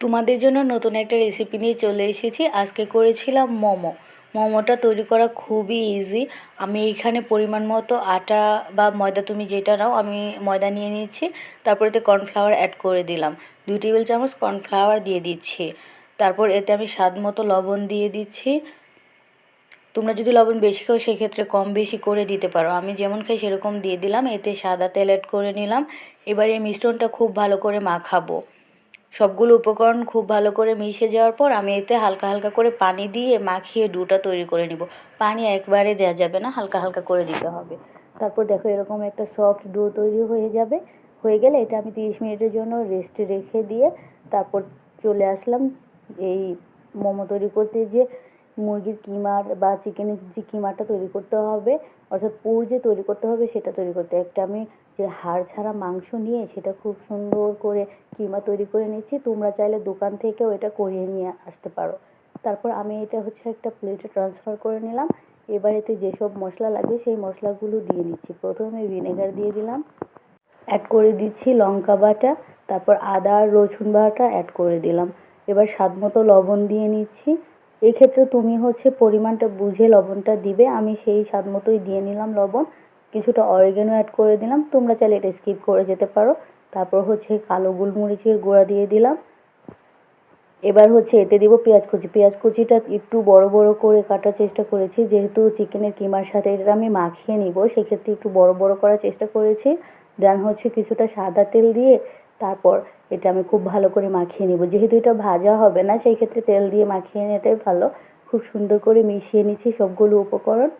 তোমাদের জন্য নতুন একটা রেসিপি নিয়ে চলে এসেছি। আজকে করেছিলাম মোমো। মোমোটা তৈরি করা খুবই ইজি। আমি এইখানে পরিমাণ মতো আটা বা ময়দা, তুমি যেটা নাও, আমি ময়দা নিয়ে নিচ্ছি। তারপর এতে কর্নফ্লাওয়ার অ্যাড করে দিলাম, 2 টেবিল চামচ কর্নফ্লাওয়ার দিয়ে দিচ্ছি। তারপর এতে আমি স্বাদ মতো লবণ দিয়ে দিচ্ছি। তোমরা যদি লবণ বেশি খাও সেক্ষেত্রে কম বেশি করে দিতে পারো, আমি যেমন খাই সেরকম দিয়ে দিলাম। এতে সাদা তেল অ্যাড করে নিলাম। এবার এই মিশ্রণটা খুব ভালো করে মাখাবো। সবগুলো উপকরণ খুব ভালো করে মিশে যাওয়ার পর আমি এতে হালকা হালকা করে পানি দিয়ে মাখিয়ে ডোটা তৈরি করে নিব। পানি একবারে দেওয়া যাবে না, হালকা হালকা করে দিতে হবে। তারপর দেখো এরকম একটা সফট ডো তৈরি হয়ে যাবে। হয়ে গেলে এটা আমি 30 মিনিটের জন্য রেস্টে রেখে দিয়ে তারপর চলে আসলাম এই মোমো তৈরি করতে। যে মুরগির কিমার বা চিকেনের যে কিমাটা তৈরি করতে হবে, অর্থাৎ পুর যে তৈরি করতে হবে সেটা তৈরি করতে একটা আমি যে হাড় ছাড়া মাংস নিয়ে সেটা খুব সুন্দর করে কিমা তৈরি করে নিচ্ছি। তোমরা চাইলে দোকান থেকেও এটা করিয়ে নিয়ে আসতে পারো। তারপর আমি এটা একটা প্লেটে ট্রান্সফার করে নিলাম। এবার এতে যেসব মশলা লাগবে সেই মশলাগুলো দিয়ে নিচ্ছি। প্রথমে ভিনেগার দিয়ে দিলাম, অ্যাড করে দিচ্ছি লঙ্কা বাটা, তারপর আদা আর রসুন বাটা অ্যাড করে দিলাম। এবার স্বাদ মতো লবণ দিয়ে নিচ্ছি। এক্ষেত্রে তুমি পরিমাণটা বুঝে লবণটা দিবে, আমি সেই স্বাদ মতোই দিয়ে নিলাম লবণ। কিছুটা অরিগ্যানো অ্যাড করে দিলাম, তোমরা চাইলে এটা স্কিপ করে যেতে পারো। তারপর কালো গোলমরিচের গুঁড়া দিয়ে দিলাম। এবার এতে দিব পেঁয়াজ কুচি। পেঁয়াজ কুচিটা একটু বড় বড় করে কাটার চেষ্টা করেছি, যেহেতু চিকেনের কিমার সাথে এটা আমি মাখিয়ে নিব সেক্ষেত্রে একটু বড় বড় করার চেষ্টা করেছি। দেন কিছুটা সাদা তেল দিয়ে তারপর এটা আমি খুব ভালো করে মাখিয়ে নিব। যেহেতু এটা ভাজা হবে না সেই ক্ষেত্রে তেল দিয়ে মাখিয়ে নেওয়াটাই ভালো। খুব সুন্দর করে মিশিয়ে নিচ্ছি সবগুলো উপকরণ।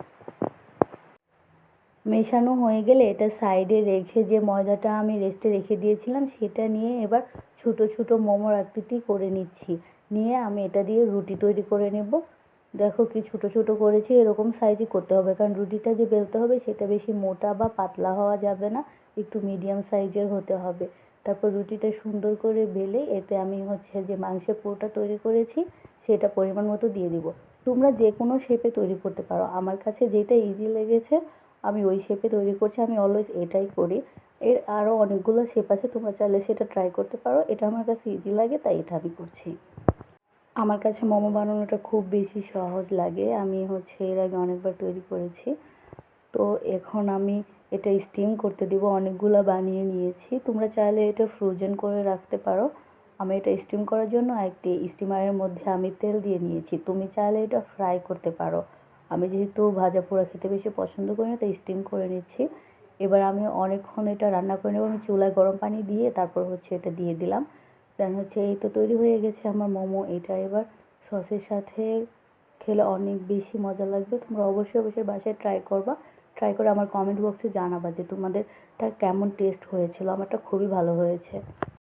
মেশানো হয়ে গেলে এটা সাইডে রেখে যে ময়দাটা আমি রেস্টে রেখে দিয়েছিলাম সেটা নিয়ে এবার ছোট ছোট মোমোর আকৃতি করে নিচ্ছি। নিয়ে আমি এটা দিয়ে রুটি তৈরি করে নেব। দেখো কি ছোট ছোট করেছি, এরকম সাইজই করতে হবে, কারণ রুটিটা যে বেলতে হবে সেটা বেশি মোটা বা পাতলা হওয়া যাবে না, একটু মিডিয়াম সাইজের হতে হবে। তারপর রুটিটা সুন্দর করে বেলে এতে আমি যে মাংসের পুরটা তৈরি করেছি সেটা পরিমাণ মতো দিয়ে দিব। তোমরা যে কোনো শেপে তৈরি করতে পারো, আমার কাছে যেটা ইজি লেগেছে আমি ওই শেপে তৈরি করছি। আমি অলওয়েজ এটাই করি। এর আরও অনেকগুলো শেপ আছে, তোমরা চাইলে সেটা ট্রাই করতে পারো। এটা আমার কাছে ইজি লাগে তাই এটা আমি করছি। আমার কাছে মোমো বানানোটা খুব বেশি সহজ লাগে। আমি এর আগে অনেকবার তৈরি করেছি। তো এখন আমি এটা স্টিম করতে দিব। অনেকগুলো বানিয়ে নিয়েছি, তোমরা চাইলে এটা ফ্রোজেন করে রাখতে পারো। আমি এটা স্টিম করার জন্য একটি স্টিমারের মধ্যে আমি তেল দিয়ে নিয়েছি। তুমি চাইলে এটা ফ্রাই করতে পারো। আমি যেহেতু ভাজা পোড়া খেতে বেশি পছন্দ করি না তাই স্টিম করে নিচ্ছি। এবার আমি অনেকক্ষণ এটা রান্না করে নেব। আমি চুলায় গরম পানি দিয়ে তারপর এটা দিয়ে দিলাম। দেন এই তো তৈরি হয়ে গেছে আমার মোমো। এটা এবার সসের সাথে খেলে অনেক বেশি মজা লাগবে। তোমরা অবশ্যই অবশ্যই বাসায় ট্রাই করবা। ট্রাই করে আমার কমেন্ট বক্সে জানাবা যে তোমাদেরটা কেমন টেস্ট হয়েছিল। আমারটা খুবই ভালো হয়েছে।